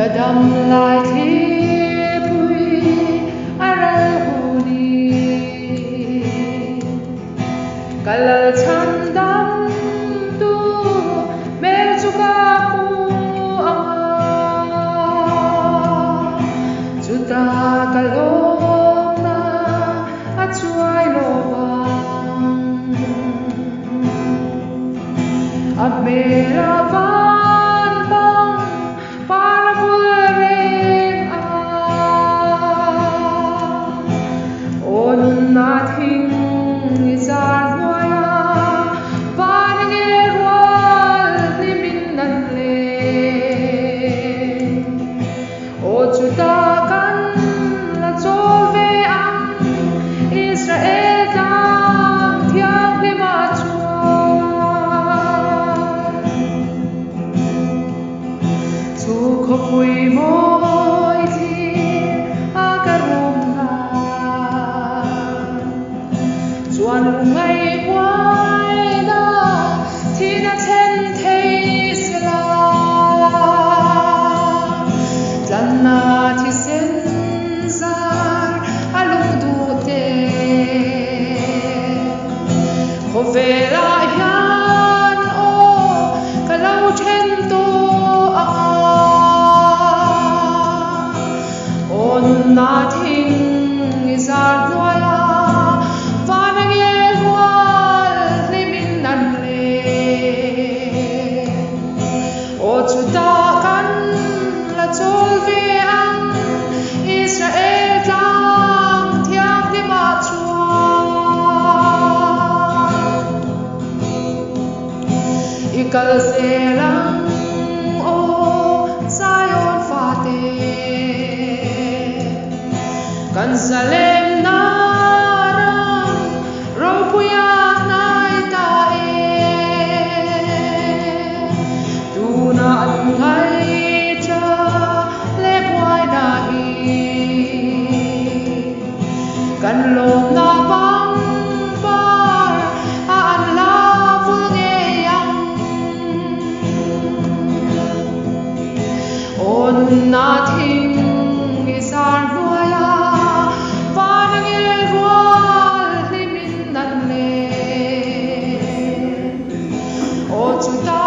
damlai thlipui hunin kalal chandam tu mel chuka pu anga chuta kalom na achuai lowang amera van bang para bulreng on nathing izar noya vange rwal nimin nan le o chuta kan la chove ang Israel tang thiang le ma Secy.Covid moi thlir akarum na chuan ngai quai na thina chen thei sela tlanna thi sen zar alung du te hovela hian o kalau chen to nathing izar noya vange rwal nimin nan le o chuta kan la chol ve ang Israel tang thiang ti ma chuan ikal selang o Zion fate kan zalem naram ropuya nai ta tuna at ngai cha le puai na hi kan lom na bang par an la ful nge yang on nathing izar noya chuta